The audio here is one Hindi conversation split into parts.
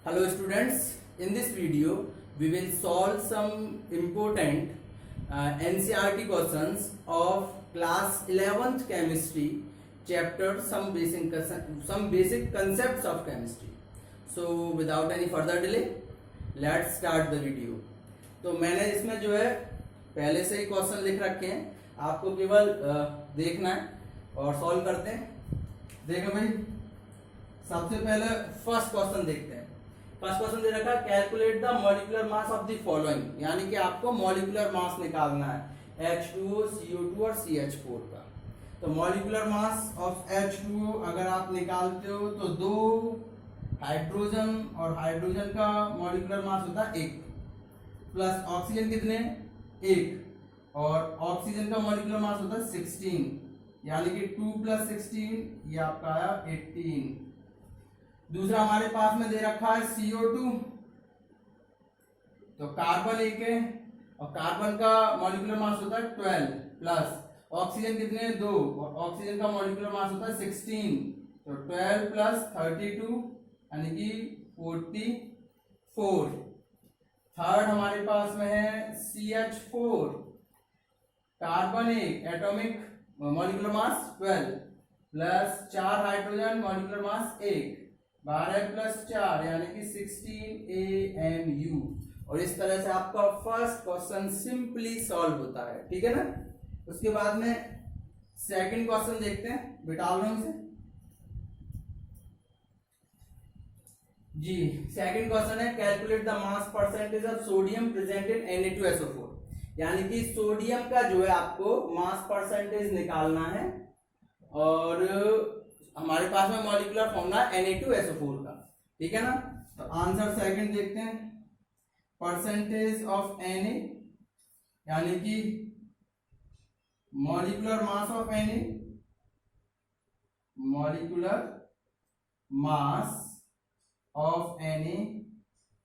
Hello students, in this video we will solve some important NCERT questions of class 11th chemistry chapter some basic concepts of chemistry. So without any further delay let's start the video. तो मैंने इसमें जो है पहले से ही क्वेश्चन लिख रखे हैं, आपको केवल देखना है और सॉल्व करते हैं। देखो भाई, सबसे पहले फर्स्ट क्वेश्चन देखते हैं। फर्स्ट क्वेश्चन दे रखा है calculate the molecular mass of the following, यानी कि आपको मॉलिक्यूलर मास निकालना है H2O, CO2 और CH4 का। तो मॉलिक्यूलर मास ऑफ H2O अगर आप निकालते हो तो 2 हाइड्रोजन और हाइड्रोजन का मॉलिक्यूलर मास होता है 1 प्लस ऑक्सीजन कितने 1 और ऑक्सीजन का मॉलिक्यूलर मास होता है 16, यानी कि 2 + 16 ये आपका आया 18। दूसरा हमारे पास में दे रखा है CO2, तो कार्बन 1 है और कार्बन का मॉलिक्यूलर मास होता है 12 प्लस ऑक्सीजन कितने 2 और ऑक्सीजन का मॉलिक्यूलर मास होता है 16, तो 12 + 32 यानी कि 44। थर्ड हमारे पास में है CH4, carbon 1 atomic molecular mass 12 plus 4 hydrogen molecular mass 1, 12 + 4 यानी कि 16 AMU। और इस तरह से आपका फर्स्ट क्वेश्चन सिंपली सॉल्व होता है, ठीक है ना। उसके बाद में सेकंड क्वेश्चन देखते हैं बिटालम से जी। सेकंड क्वेश्चन है calculate the mass percentage of sodium present in Na2SO4, यानी कि सोडियम का जो है आपको मास परसेंटेज निकालना है और हमारे पास में मॉलिक्यूलर फॉर्मूला Na2SO4 का, ठीक है ना। तो आंसर सेकंड देखते हैं, परसेंटेज ऑफ Na यानी कि molecular mass of Na, molecular mass of Na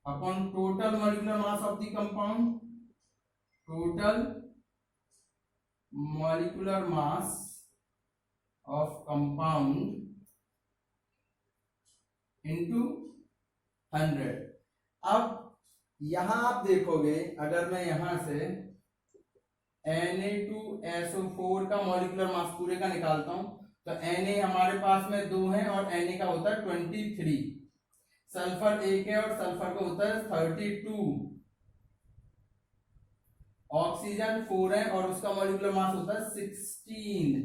upon total molecular mass of the compound, total molecular mass of compound into 100। अब यहां आप देखोगे अगर मैं यहां से Na2SO4 का मॉलिक्यूलर मास पूरे का निकालता हूं तो Na हमारे पास में 2 है और Na का होता है 23, सल्फर 1 है और सल्फर का होता है 32, ऑक्सीजन 4 है और उसका मॉलिक्यूलर मास होता है 16,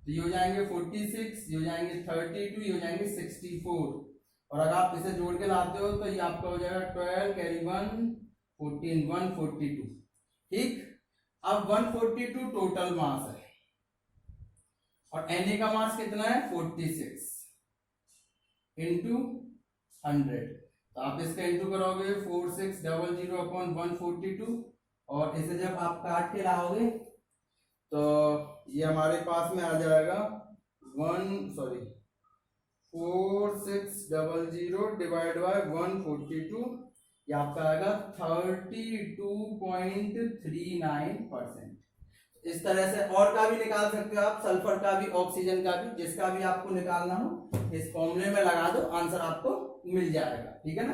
तो ये हो जाएंगे 46, ये हो जाएंगे 32, ये हो जाएंगे 64। और अगर आप इसे जोड़ के लाते हो तो ये आपका हो जाएगा 12 कैरी 1 14 142, ठीक। अब 142 टोटल मास है और Na का मास कितना है 46 इंटू 100, तो आप इसका इंटू करोगे 4600 अपॉन 142 और इसे जब आप काट के लाओगे तो ये हमारे पास में आ जाएगा 4600 डिवाइड बाय 142, ये आपका आएगा 32.39%। इस तरह से और का भी निकाल सकते हो आप, सल्फर का भी, ऑक्सीजन का भी, जिसका भी आपको निकालना हो इस फॉर्मूले में लगा दो, आंसर आपको मिल जाएगा, ठीक है ना।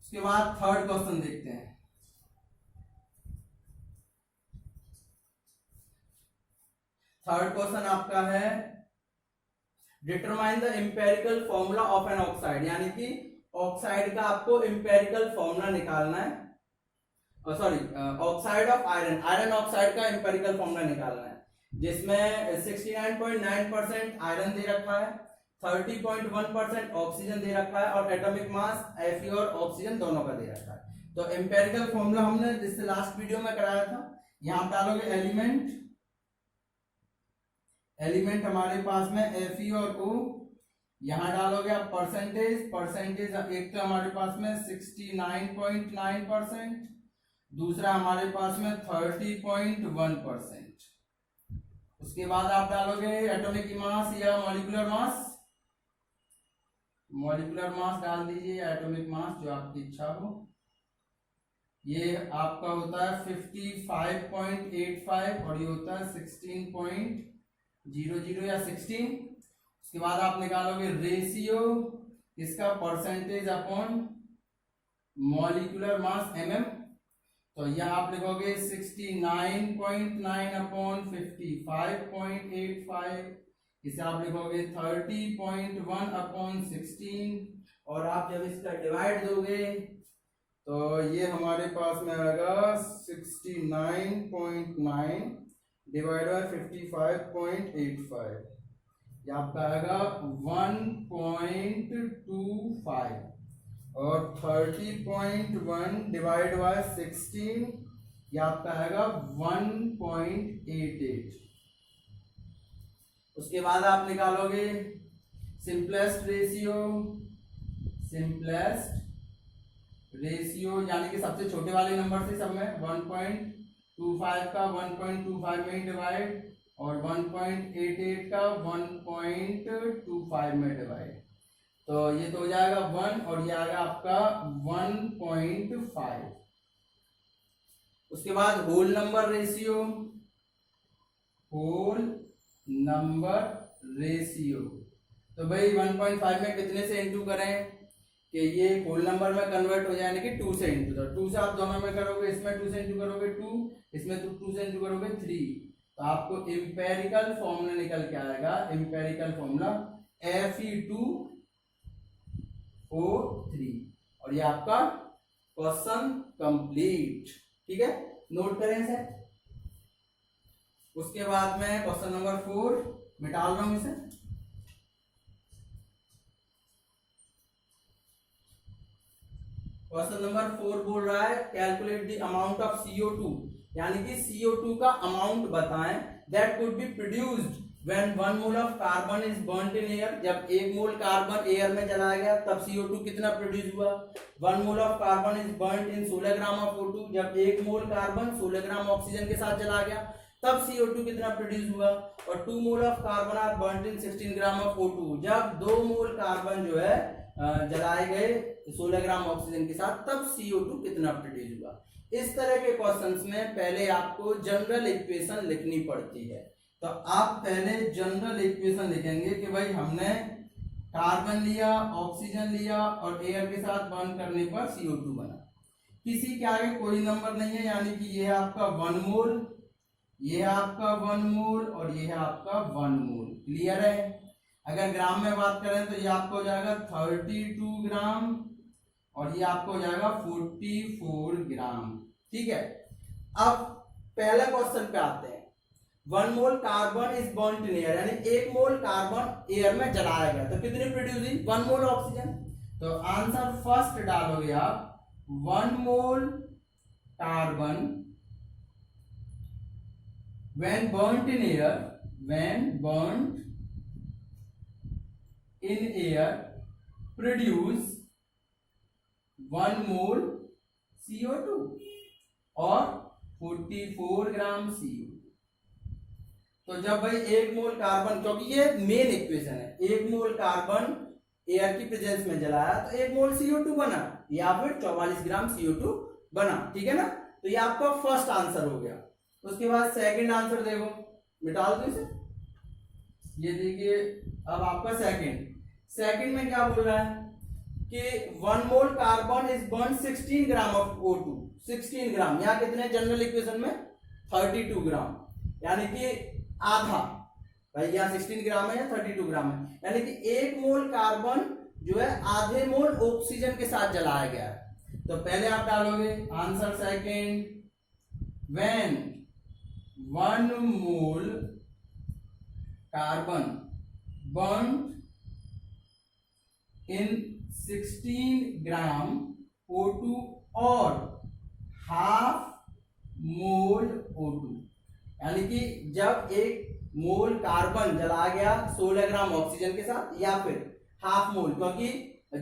उसके बाद थर्ड क्वेश्चन देखते हैं। थर्ड क्वेश्चन आपका है determine the empirical formula of an oxide, यानी कि ऑक्साइड का आपको एम्पिरिकल फॉर्मूला निकालना है, sorry oxide of iron, iron oxide का एम्पिरिकल फॉर्मूला निकालना है, जिसमें 69.9% आयरन दे रखा है, 30.1% ऑक्सीजन दे रखा है और एटॉमिक मास Fe और ऑक्सीजन दोनों का दे रखा है। तो एम्पिरिकल फॉर्मूला हमने जिससे लास्ट वीडियो में कराया था, यहां डालोगे एलिमेंट हमारे पास में Fe और O, यहां डालोगे आप परसेंटेज एक तो हमारे पास में 69.9%, दूसरा हमारे पास में 30.1%। उसके बाद आप डालोगे एटॉमिक मास या मॉलिक्यूलर मास डाल दीजिए या एटॉमिक मास, जो आपकी इच्छा हो। ये आपका होता है 55.85 और ये होता है 16.00 या 16। उसके बाद आप निकालोगे रेशियो इसका परसेंटेज अपॉन मॉलिक्यूलर मास mm। तो यहाँ आप लिखोगे 69.9 अपॉन 55.85, इसे आप लिखोगे 30.1 अपॉन 16, और आप जब इसका डिवाइड दोगे तो ये हमारे पास में आएगा 69.9 डिवाइड बाय 55.85, ये आपका आएगा 1.25, और 30.1 डिवाइड बाय 16 ये आपका आएगा 1.88। उसके बाद आप निकालोगे सिंपलेस्ट रेशियो यानी कि सबसे छोटे वाले नंबर से सब में 1.25 का 1.25 में डिवाइड, और 1.88 का 1.25 में डिवाइड, तो ये तो हो जाएगा 1 और ये आएगा आपका 1.5। उसके बाद होल नंबर रेशियो, तो भाई 1.5 में कितने से इंटू करें कि ये होल नंबर में कन्वर्ट हो जाए कि 2 से इंटू, तो 2 से आप दोनों में करोगे, इसमें 2 से इंटू करोगे 2, इसमें तो 2 से इंटू करोगे 3, तो आपको इंपेरिकल फॉर्मूला निकल के आएगा, इंपेरिकल फॉर्मूला Fe2O3, और ये आपका क्वेश्चन कंप्लीट। ठीक है, नोट करें इसे। उसके बाद में क्वेश्चन नंबर 4 मिटा रहा हूं इसे। क्वेश्चन नंबर 4 बोल रहा है calculate the amount of CO2, यानी कि CO2 का अमाउंट बताएं that could be produced when 1 mole of carbon is burned in air. जब 1 मोल कार्बन एयर में जलाया गया तब CO2 कितना प्रोड्यूस हुआ। 1 मोल of carbon is burned in 16 gram of O2। जब 1 मोल कार्बन 16 ग्राम ऑक्सीजन के साथ जला गया तब CO2 कितना प्रोड्यूस हुआ। और 2 mole of carbon are burned in 16 gram of O2। जब 2 मोल कार्बन जो है जलाए गए 16 ग्राम ऑक्सीजन के साथ तब CO2 कितना प्रोड्यूस हुआ। इस तरह के क्वेश्चंस में पहले आपको जनरल इक्वेशन लिखनी पड़ती है। तो आप पहले जनरल इक्वेशन लिखेंगे कि भाई हमने कार्बन लिया, ऑक्सीजन लिया और एयर के साथ बर्न करने पर CO2 बना। किसी के आगे कोई नंबर नहीं है, यानी कि ये है आपका 1 मोल, ये है आपका 1 मोल और ये है आपका 1 मोल। क्लियर है। अगर ग्राम में बात करें तो ये आपको हो जाएगा 32 ग्राम और ये आपको हो जाएगा 44 ग्राम। ठीक है, अब पहले क्वेश्चन पे आते हैं। 1 mole carbon is burned in air, यानी 1 मोल कार्बन एयर में जलाया गया तो कितनी प्रोड्यूस हुई 1 मोल ऑक्सीजन। तो आंसर फर्स्ट डालोगे आप 1 mole carbon when burnt in air produce 1 mole CO2 और 44 ग्राम CO। तो जब भाई 1 मोल कार्बन, क्योंकि ये मेन इक्वेशन है, 1 मोल कार्बन एयर की प्रेजेंस में जलाया तो 1 मोल CO2 बना या फिर 44 ग्राम CO2 बना। ठीक है ना, तो ये आपका फर्स्ट आंसर हो गया। उसके बाद सेकंड आंसर देखो, मिटा दो इसे। ये देखिए अब आपका सेकंड में क्या बोल रहा है कि 1 mole carbon is burn 16 gram of O2। 16 ग्राम, यहाँ कितने जनरल इक्वेशन में 32 ग्राम, यानी कि आधा। भाई यहाँ 16 ग्राम है या 32 ग्राम है, यानी कि 1 मोल कार्बन जो है आधे मोल ऑक्सीजन के साथ जलाया गया है। तो पहले आप डालोगे answer second, when 1 mole carbon burned in 16 gram O2 और हाफ मोल O2, यानी कि जब 1 मोल कार्बन जला गया 16 ग्राम ऑक्सीजन के साथ या फिर हाफ मोल, क्योंकि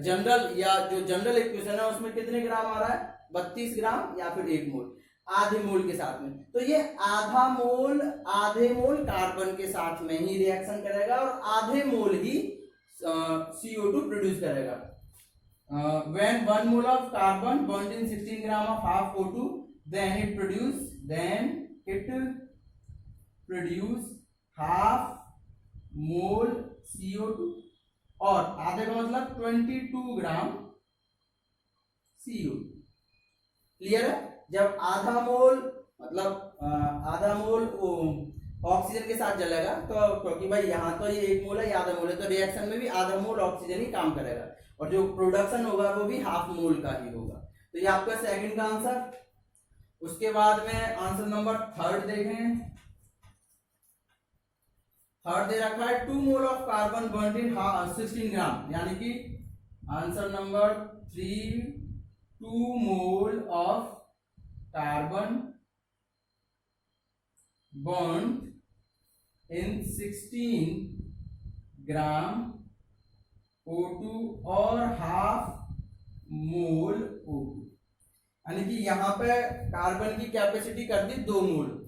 जनरल या जो जनरल इक्वेशन है उसमें कितने ग्राम आ रहा है 32 ग्राम या फिर 1 मोल, आधे मोल के साथ में। तो ये आधे मोल कार्बन के साथ में ही रिएक्शन करेगा और आधे मोल ही CO2 प्रोड्यूस करेगा। When 1 mole of carbon burned in 16 gram of half O2, then it produce half mole CO2 और आधे का मतलब 22 ग्राम CO2। क्लियर है? जब आधा मोल मतलब आधा मोल ऑक्सीजन के साथ जलेगा तो क्योंकि भाई यहाँ तो ये 1 मोल है, ये आधा मोल है, तो रिएक्शन में भी आधा मोल ऑक्सीजन ही काम करेगा और जो प्रोडक्शन होगा वो भी हाफ मोल का ही होगा। तो ये आपका सेकंड का आंसर। उसके बाद में आंसर नंबर थर्ड देखें। थर्ड दे रखा है 2 मोल ऑफ कार्बन बर्न इन 16 ग्राम, यानी कि answer number 3 2 mole of carbon burn in 16 gram O2 और हाफ मोल O2, यानी कि यहां पे कार्बन की कैपेसिटी कर दी 2 मोल,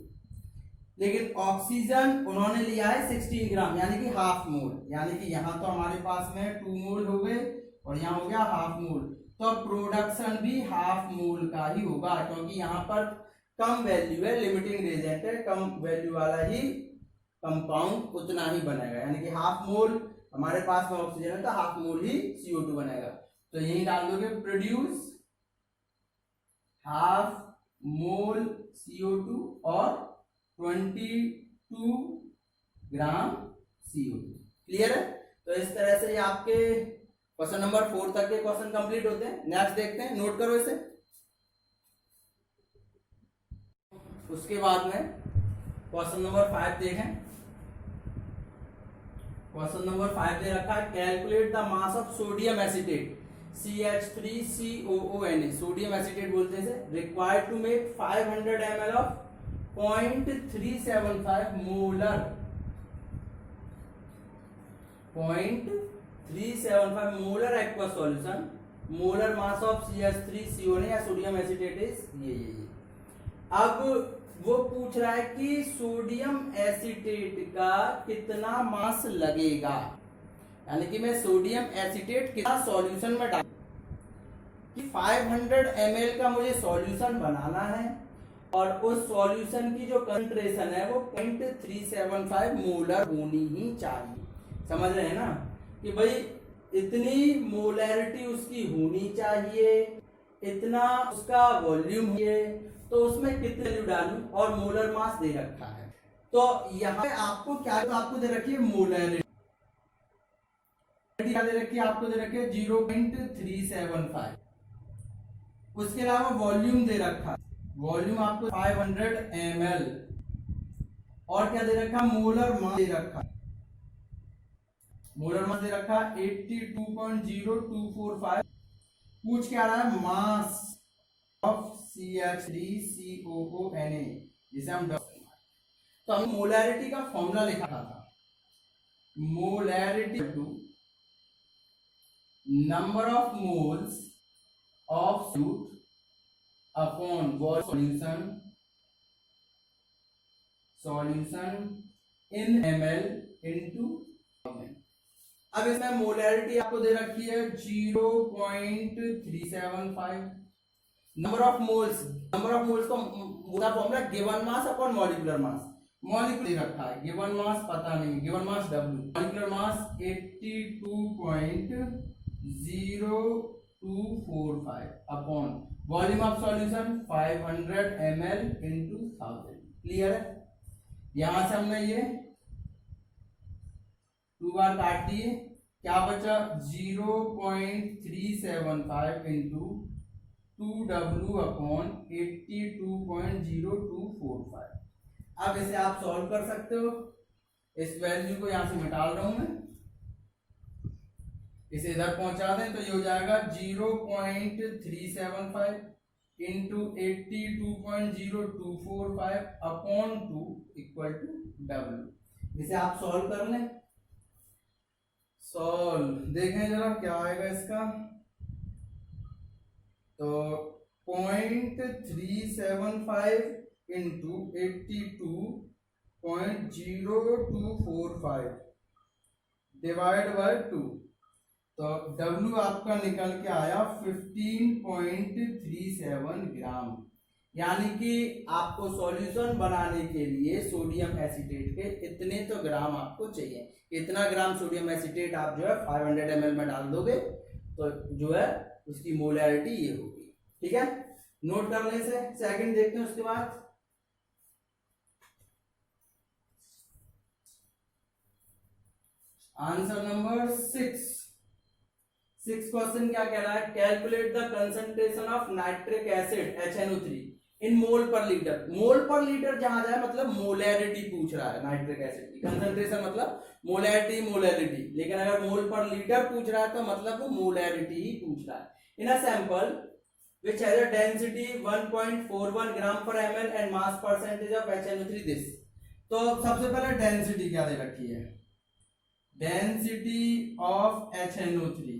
लेकिन ऑक्सीजन उन्होंने लिया है 16 ग्राम यानी कि हाफ मोल, यानी कि यहां तो हमारे पास में 2 मोल हो गए और यहां हो गया हाफ मोल, तो प्रोडक्शन भी हाफ मोल का ही होगा क्योंकि यहां पर कम वैल्यू है, लिमिटिंग रिएजेंट है, कम वैल्यू वाला ही कंपाउंड उतना ही बनेगा, यानी कि हाफ मोल हमारे पास में ऑक्सीजन है तो हाफ मोल ही CO2 बनेगा। तो यही डाल दोगे प्रोड्यूस हाफ मोल CO2 और 22 ग्राम CO2। क्लियर है? तो इस तरह से ये आपके क्वेश्चन नंबर 4 तक के क्वेश्चन कंप्लीट होते हैं। नेक्स्ट देखते हैं, नोट करो इसे। उसके बाद में क्वेश्चन नंबर 5 देखें। क्वेश्चन नंबर 5 दे रखा है calculate the mass of sodium acetate CH3COONA, sodium acetate बोलते हैं, required to make 500 ml of 0.375 molar 0.375 molar aqua solution, molar mass of CH3COONA या सोडियम एसिटेट इज ये। अब वो पूछ रहा है कि सोडियम एसिटेट का कितना मास लगेगा, यानी कि मैं सोडियम एसिटेट कितना सॉल्यूशन में डाल कि 500 ml का मुझे सॉल्यूशन बनाना है और उस सॉल्यूशन की जो कंसंट्रेशन है वो 0.375 मोलर होनी ही चाहिए। समझ रहे हैं ना कि भाई इतनी मोलैरिटी उसकी होनी चाहिए, इतना उसका वॉल्यूम है, तो उसमें कितने वैल्यू डालूं और मोलर मास दे रखा है। तो यहाँ पे आपको क्या आपको दे रखी है मोलैरिटी दे रखी है, आपको दे रखी है 0.375। उसके अलावा वॉल्यूम दे रखा है, वॉल्यूम आपको 500 ml और क्या दे रखा, मोलर मास दे रखा, मोलर मास दे रखा 82.0245। पूछ क्या रहा है, मास ऑफ CH3COONA, जिसे हम तो हम मोलैरिटी का फॉर्मूला लिखा था, molarity to number of moles of solute upon solution in ml into. अब इसमें मोलैरिटी आपको दे रखी है 0.375, नंबर ऑफ मोल्स का पूरा formula given mass upon molecular mass, molecular दे रखा है, गिवन मास पता नहीं, given mass W, molecular mass 82.0245 upon volume of solution 500 ml into 1000। Clear है? यहां से हमने ये 2 बार काट दिए, क्या बचा 0.375 इंटू 2W अपॉन 82.0245। अब इसे आप सॉल्व कर सकते हो, इस वैल्यू को यहां से मिटा रहा हूं मैं, इसे इधर पहुंचा दें तो ये हो जाएगा 0.375 into 82.0245 upon 2 equal to W। इसे आप सॉल्व कर लें, सॉल्व देखें जरा क्या आएगा इसका, तो 0.375 इंटू 82.0245 डिवाइड बाय 2, तो W आपका निकल के आया 15.37 ग्राम, यानी कि आपको सॉल्यूशन बनाने के लिए सोडियम एसीटेट के इतने तो ग्राम आपको चाहिए। इतना ग्राम सोडियम एसीटेट आप जो है 500 ml में डाल दोगे तो जो है उसकी मोलैरिटी ये होगी। ठीक है, नोट करने से सेकंड देखते हैं। उसके बाद आंसर नंबर 6 क्वेश्चन क्या कह रहा है, calculate the concentration of nitric acid HNO3 इन मोल पर लीटर। मोल पर लीटर जहां जाए मतलब मोलैरिटी पूछ रहा है नाइट्रिक एसिड की। कंसंट्रेशन मतलब मोलैरिटी, लेकिन अगर मोल पर लीटर पूछ रहा है तो मतलब वो मोलैरिटी ही पूछ रहा है। In a sample which has a density 1.41 gram per ml and mass percentage of HNO3 this। तो सबसे पहले डेंसिटी क्या दे रखी है, density of HNO3,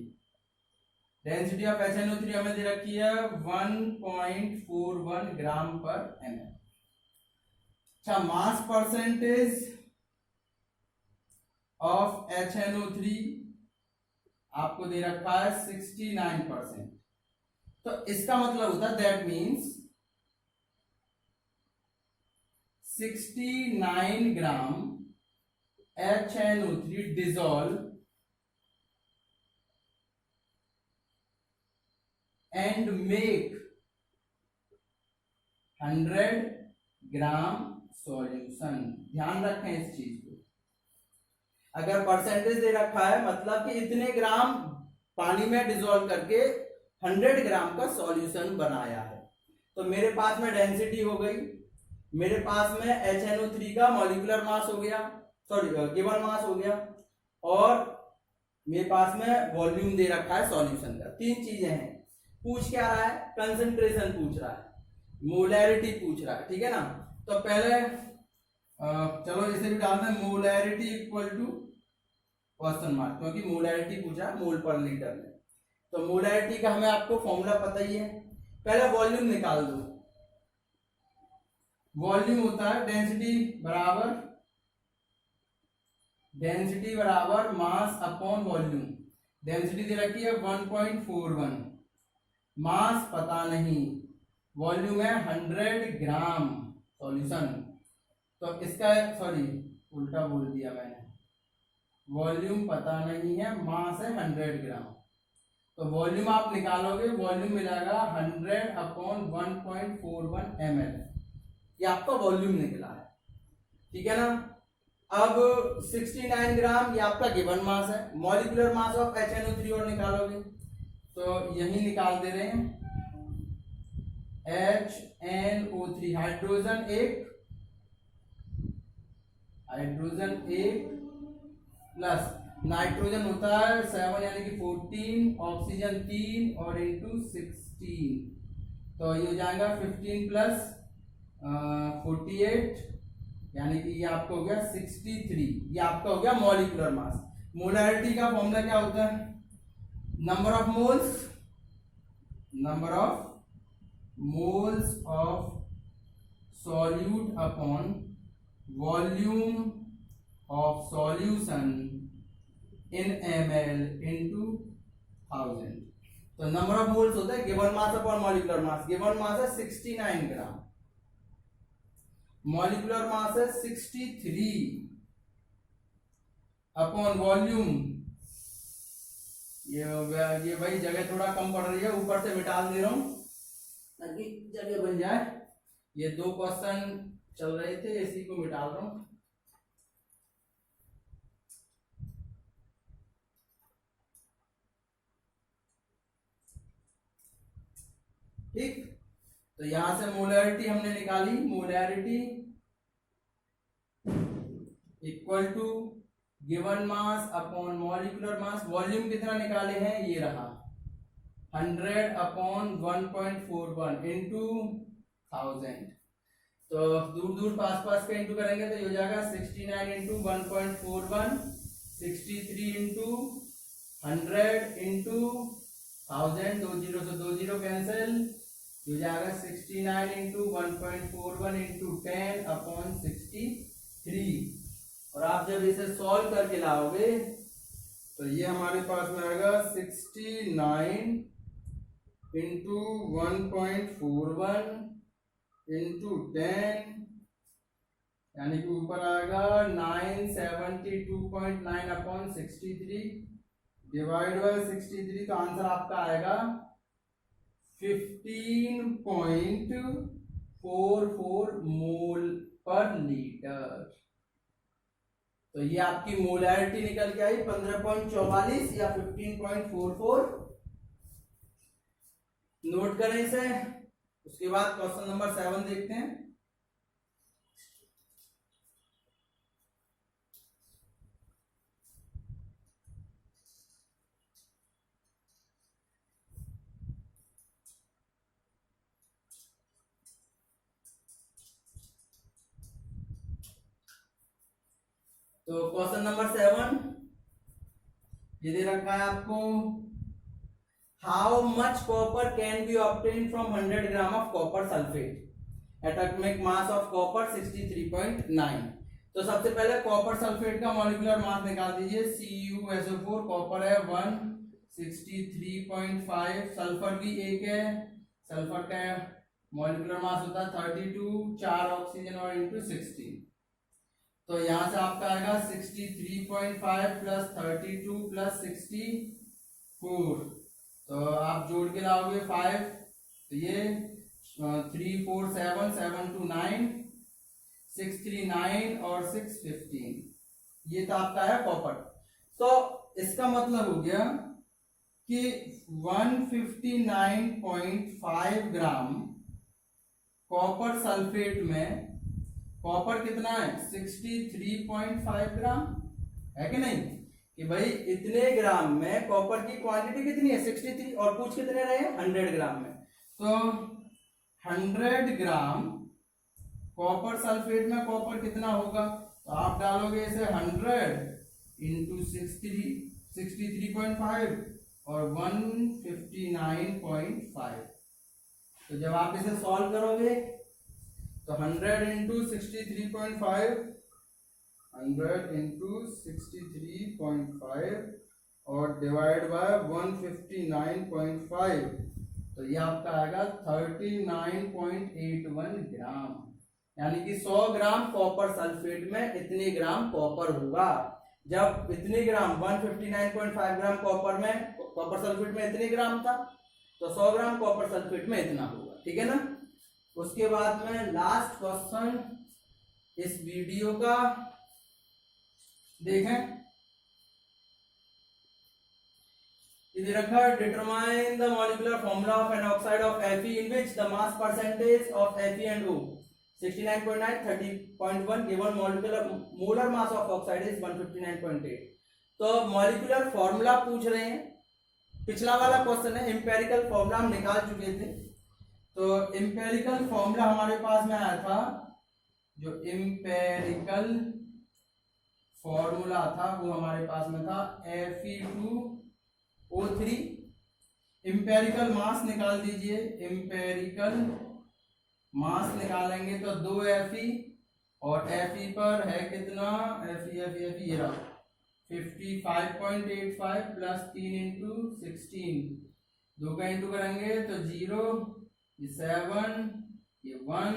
density of HNO3 हमें दे रखी है 1.41 ग्राम पर ml। अच्छा, मास परसेंटेज ऑफ HNO3 आपको दे रखा है 69%। तो इसका मतलब होता है that means 69 gram HNO3 dissolve and make 100 gram solution. ध्यान रखें इस चीज को, अगर परसेंटेज दे रखा है मतलब कि इतने ग्राम पानी में डिसॉल्व करके 100 ग्राम का सॉल्यूशन बनाया है। तो मेरे पास में डेंसिटी हो गई, मेरे पास में HNO3 का मॉलिक्यूलर मास हो गया, सॉरी गिवन मास हो गया, और मेरे पास में वॉल्यूम दे रखा है सॉल्यूशन का। तीन चीजें हैं। पूछ क्या रहा है, कंसंट्रेशन पूछ रहा है, मोलैरिटी पूछ रहा है। ठीक है ना, तो पहले चलो इसे भी डालते हैं, molarity equal to question mark, क्योंकि मोलैरिटी पूछा है मोल पर लीटर में। तो मोलैरिटी का हमें आपको फॉर्मूला पता ही है। पहले वॉल्यूम निकाल दो। वॉल्यूम होता है डेंसिटी बराबर मास अपॉन वॉल्यूम। डेंसिटी दे रखी है 1.41, मास पता नहीं, वॉल्यूम है 100 ग्राम सॉल्यूशन। तो इसका सॉरी उल्टा बोल दिया मैंने, वॉल्यूम पता नहीं है, मास है 100 ग्राम। तो वॉल्यूम आप निकालोगे, वॉल्यूम मिलेगा 100 अपॉन 1.41 ml, ये आपका वॉल्यूम निकला है। ठीक है ना, अब 69 ग्राम ये आपका गिवन मास है। मॉलिक्यूलर मास ऑफ HNO3 और निकालोगे तो यही निकाल दे रहे हैं, HNO3 हाइड्रोजन एक प्लस नाइट्रोजन होता है 7 यानी कि 14, ऑक्सीजन 3 और इंटू 16, तो ये हो जाएगा 15 प्लस 48 यानी कि ये आपका हो गया 63। ये आपका हो गया मॉलिक्यूलर मास। मोलैरिटी का फॉर्मूला क्या होता है, number of moles of solute upon volume of solution in ml into 1000। तो नंबर ऑफ मोल्स होता है गिवन मास अपॉन मॉलिक्यूलर मास। गिवन मास है 69 ग्राम, मॉलिक्यूलर मास है 63 अपॉन वॉल्यूम। ये भाई जगह थोड़ा कम पड़ रही है, ऊपर से मिटा दे रहा हूं ताकि जगह बन जाए। ये 2 क्वेश्चन चल रहे थे, इसी को मिटा रहा हूं। ठीक, तो यहां से मोलैरिटी हमने निकाली, molarity equal to given mass upon molecular mass. Volume कितना निकाले हैं, ये रहा 100 अपॉन 1.41 इंटू 1000। तो दूर दूर पास पास का इंटू करेंगे तो ये हो जाएगा 69 इंटू 1.41, 63 इंटू 100 इंटू 1000, 2 0 से 2 0 कैंसिल, हो जाएगा 69 इंटू 1.41 इंटू 10 अपॉन 63। और आप जब इसे सॉल्व करके लाओगे तो ये हमारे पास में आएगा 69 इंटू 1.41 इंटू 10 यानी कि ऊपर आएगा 972.9 अपॉन 63 डिवाइड बाय 63, तो आंसर आपका आएगा 15.44 मोल पर लीटर। तो ये आपकी मोलैरिटी निकल के आई 15.44 या 15.44। नोट करें इसे। उसके बाद क्वेश्चन नंबर 7 देखते हैं। तो क्वेश्चन नंबर 7 ये दे रखा है आपको, how much copper can be obtain from 100 gram of copper sulphate, atomic mass of copper 63.9। तो सबसे पहले कॉपर सल्फेट का मॉलिक्यूलर मास निकाल दीजिए। CuSO4 कॉपर है 163.5, सल्फर भी एक है, सल्फर का मॉलिक्यूलर मास होता है 32, 4 ऑक्सीजन और इंटू 16। तो यहां से आपका आएगा 63.5 प्लस 32 प्लस 64, तो आप जोड़ के लाओगे 5, तो ये 3 4 7 7 2 9 6 3 9 और 6 15, ये तो आपका है कॉपर। तो इसका मतलब हो गया कि 159.5 ग्राम कॉपर सल्फेट में कॉपर कितना है 63.5 ग्राम है कि नहीं, कि भाई इतने ग्राम में कॉपर की क्वांटिटी कितनी है 63, और पूछ कितने रहे 100 ग्राम में। तो 100 ग्राम कॉपर सल्फेट में कॉपर कितना होगा, तो आप डालोगे इसे 100 इंटू 63.5 और 159.5। तो जब आप इसे सॉल्व करोगे तो 100 इंटू 63.5, 100 इंटू 63.5 और डिवाइड बाय 159.5, तो ये आपका आएगा 39.81 ग्राम, यानी कि 100 ग्राम कॉपर सल्फेट में इतने ग्राम कॉपर होगा। जब इतने ग्राम 159.5 ग्राम कॉपर में कॉपर सल्फेट में इतने ग्राम था, तो 100 ग्राम कॉपर सल्फेट में इतना होगा, ठीक है ना। उसके बाद में लास्ट क्वेश्चन इस वीडियो का देखें, इधर रखा है, determine the molecular formula of an oxide of Fe in which the mass percentage of Fe and O 69.9 30.1 given molar mass of oxide is 159.8। तो मॉलिक्यूलर फॉर्मूला पूछ रहे हैं, पिछला वाला क्वेश्चन है एम्पेरिकल फॉर्मूला हम निकाल चुके थे। तो एम्पेरिकल फॉर्मूला हमारे पास में आया था, जो एम्पेरिकल फॉर्मूला था वो हमारे पास में था Fe2O3। एम्पेरिकल मास निकाल दीजिए, एम्पेरिकल मास निकालेंगे तो 2 Fe और Fe पर है कितना, Fe ये रहा 55.85 प्लस 3 इंटू 16, 2 का इंटू करेंगे तो 0, ये 7, ये 1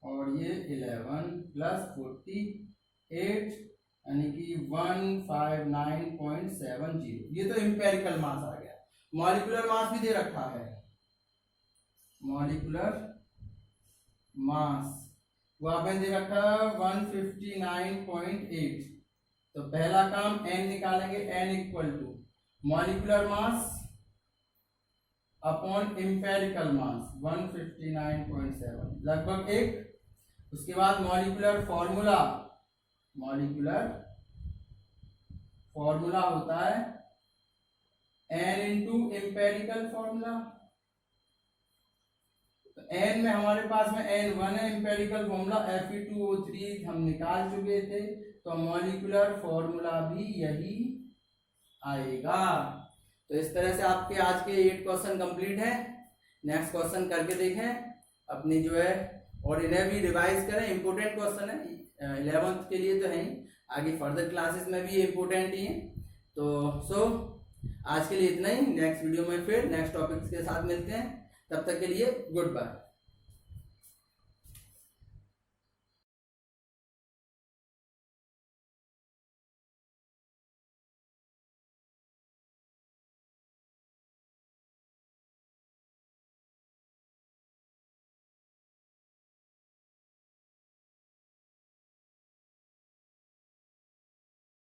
और ये 11 प्लस 48 यानी कि 159.70। ये तो एम्पेरिकल मास आ गया। मॉलिक्यूलर मास भी दे रखा है, मॉलिक्यूलर मास वो आपने दे रखा 159.8। तो पहला काम n निकालेंगे, n equal to molecular mass upon empirical mass 159.7 लगभग 1। उसके बाद मॉलिक्यूलर फॉर्मूला होता है n इंटू एम्पेरिकल फॉर्मूला। तो n में हमारे पास में n1 है, एम्पेरिकल फॉर्मूला Fe2O3 हम निकाल चुके थे, तो मॉलिक्यूलर फॉर्मूला भी यही आएगा। तो इस तरह से आपके आज के 8 क्वेश्चन कंप्लीट हैं। नेक्स्ट क्वेश्चन करके देखें अपनी जो है, और इन्हें भी रिवाइज करें, इंपोर्टेंट क्वेश्चन है 11th के लिए तो है ही, आगे फर्दर क्लासेस में भी इंपोर्टेंट ही है। तो आज के लिए इतना ही। नेक्स्ट वीडियो में फिर नेक्स्ट टॉपिक्स के साथ मिलते हैं। तब तक के लिए गुड बाय।